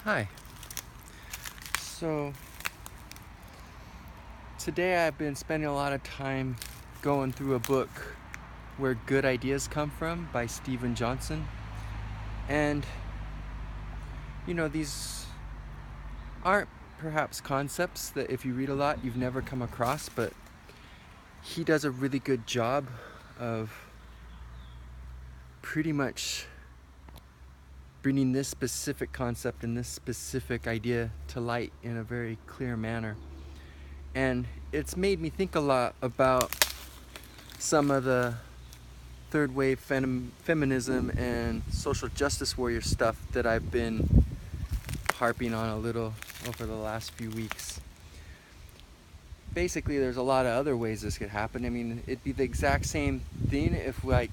Hi. So today I've been spending a lot of time going through a book, Where Good Ideas Come From by Stephen Johnson. And these aren't perhaps concepts that if you read a lot you've never come across, but he does a really good job of pretty much bringing this specific concept and this specific idea to light in a very clear manner. And it's made me think a lot about some of the third wave feminism and social justice warrior stuff that I've been harping on a little over the last few weeks. Basically, there's a lot of other ways this could happen. I mean, it'd be the exact same thing if we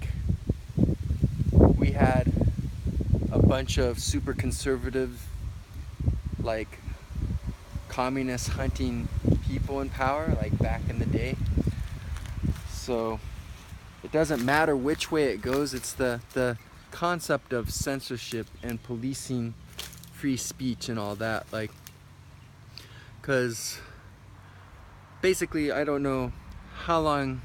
had a bunch of super conservative, communist hunting people in power, like back in the day. So it doesn't matter which way it goes. It's the concept of censorship and policing free speech and all that, because basically, I don't know how long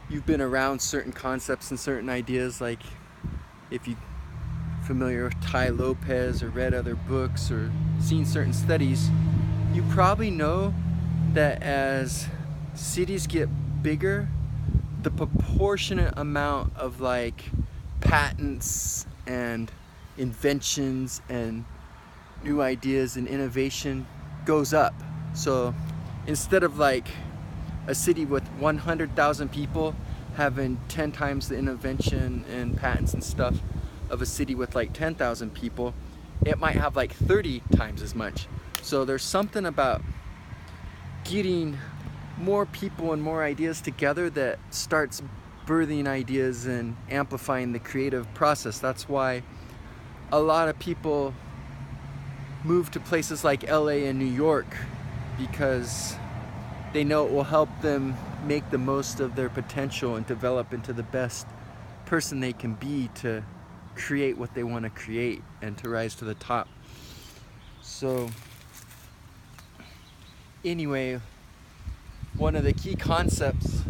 you've been around certain concepts and certain ideas, like if you're familiar with Tai Lopez or read other books or seen certain studies, you probably know that as cities get bigger, the proportionate amount of patents and inventions and new ideas and innovation goes up. So instead of a city with 100,000 people having 10 times the invention and patents and stuff of a city with 10,000 people, it might have 30 times as much. So there's something about getting more people and more ideas together that starts birthing ideas and amplifying the creative process. That's why a lot of people move to places like LA and New York, because they know it will help them make the most of their potential and develop into the best person they can be to create what they want to create and to rise to the top. So anyway, one of the key concepts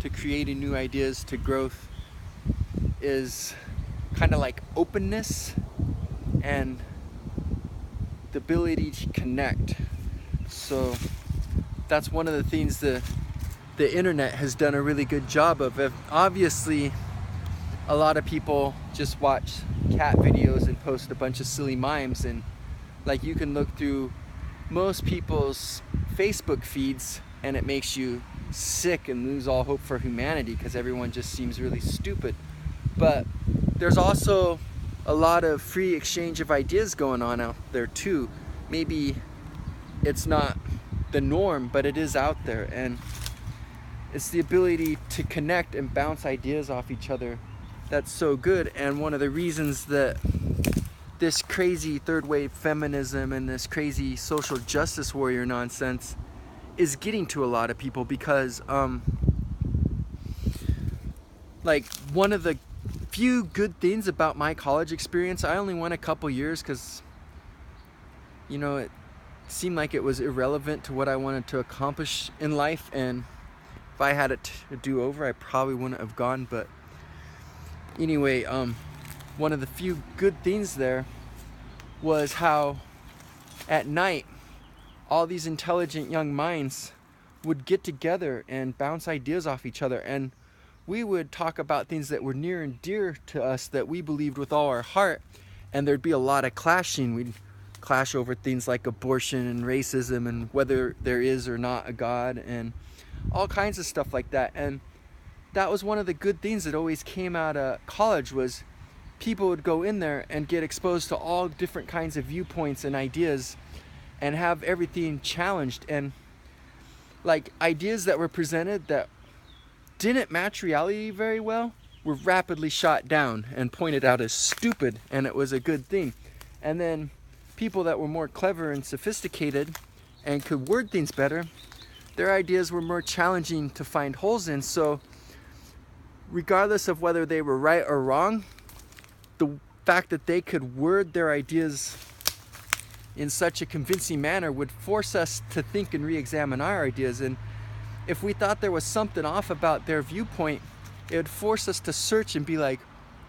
to creating new ideas, to growth, is kind of like openness and the ability to connect. So that's one of the things the internet has done a really good job of. Obviously, a lot of people just watch cat videos and post a bunch of silly memes, and you can look through most people's Facebook feeds and it makes you sick and lose all hope for humanity because everyone just seems really stupid. But there's also a lot of free exchange of ideas going on out there too. Maybe it's not the norm, but it is out there, and it's the ability to connect and bounce ideas off each other that's so good. And one of the reasons that this crazy third wave feminism and this crazy social justice warrior nonsense is getting to a lot of people, because one of the few good things about my college experience, I only went a couple years because it seemed like it was irrelevant to what I wanted to accomplish in life, and if I had it to do over, I probably wouldn't have gone. But anyway, one of the few good things there was how at night all these intelligent young minds would get together and bounce ideas off each other, and we would talk about things that were near and dear to us that we believed with all our heart, and there'd be a lot of clashing. We'd clash over things like abortion and racism and whether there is or not a God and all kinds of stuff like that. And that was one of the good things that always came out of college, was people would go in there and get exposed to all different kinds of viewpoints and ideas and have everything challenged. And ideas that were presented that didn't match reality very well were rapidly shot down and pointed out as stupid, and it was a good thing. And then people that were more clever and sophisticated and could word things better, their ideas were more challenging to find holes in. So regardless of whether they were right or wrong, the fact that they could word their ideas in such a convincing manner would force us to think and re-examine our ideas. And if we thought there was something off about their viewpoint, it would force us to search and be like,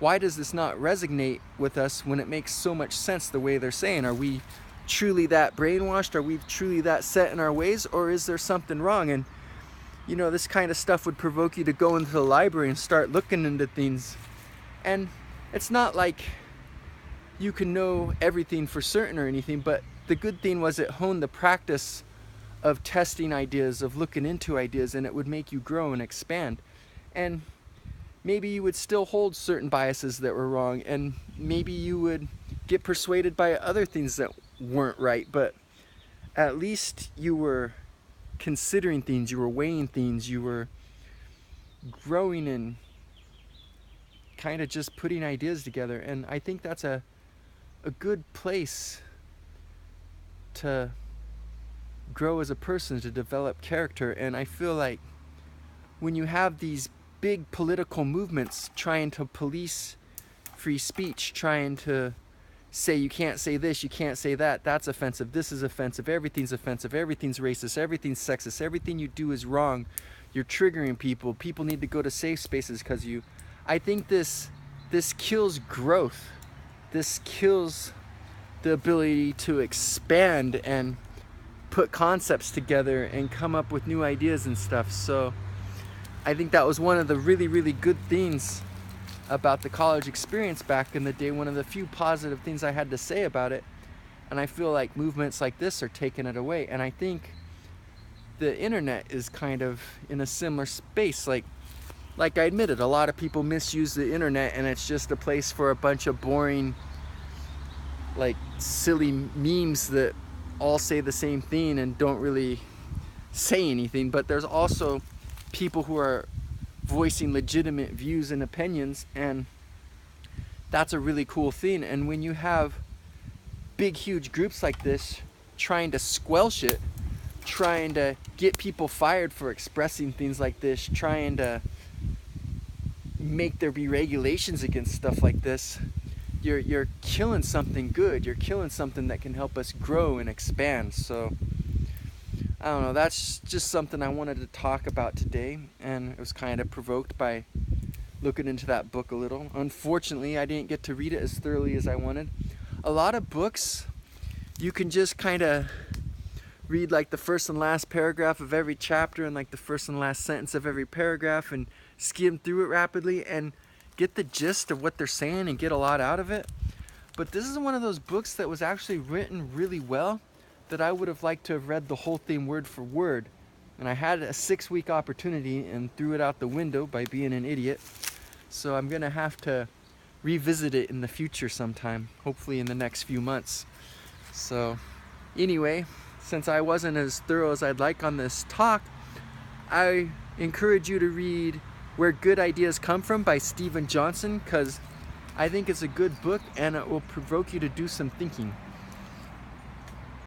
why does this not resonate with us when it makes so much sense the way they're saying? Are we truly that brainwashed? Are we truly that set in our ways? Or is there something wrong? And you know, this kind of stuff would provoke you to go into the library and start looking into things. And it's not like you can know everything for certain or anything, but the good thing was it honed the practice of testing ideas, of looking into ideas, and it would make you grow and expand. And maybe you would still hold certain biases that were wrong, and maybe you would get persuaded by other things that weren't right, but at least you were considering things, you were weighing things, you were growing and kind of just putting ideas together. And I think that's a good place to grow as a person, to develop character. And I feel like when you have these big political movements trying to police free speech, trying to say you can't say this, you can't say that, that's offensive, this is offensive, everything's racist, everything's sexist, everything you do is wrong, you're triggering people, people need to go to safe spaces because you... I think this kills growth. This kills the ability to expand and put concepts together and come up with new ideas and stuff. So I think that was one of the really, really good things about the college experience back in the day, one of the few positive things I had to say about it. And I feel like movements like this are taking it away. And I think the internet is kind of in a similar space. Like I admitted, a lot of people misuse the internet, and it's just a place for a bunch of boring, like silly memes that all say the same thing and don't really say anything. But there's also people who are voicing legitimate views and opinions, and that's a really cool thing. And when you have big, huge groups like this trying to squelch it, trying to get people fired for expressing things like this, trying to make there be regulations against stuff like this, you're killing something good. You're killing something that can help us grow and expand. So I don't know, that's just something I wanted to talk about today, and it was kind of provoked by looking into that book a little. Unfortunately, I didn't get to read it as thoroughly as I wanted. A lot of books, you can just kind of read like the first and last paragraph of every chapter and like the first and last sentence of every paragraph and skim through it rapidly and get the gist of what they're saying and get a lot out of it. But this is one of those books that was actually written really well, that I would have liked to have read the whole thing word for word. And I had a 6-week opportunity and threw it out the window by being an idiot. So I'm gonna have to revisit it in the future sometime, hopefully in the next few months. So anyway, since I wasn't as thorough as I'd like on this talk, I encourage you to read Where Good Ideas Come From by Steven Johnson, because I think it's a good book and it will provoke you to do some thinking.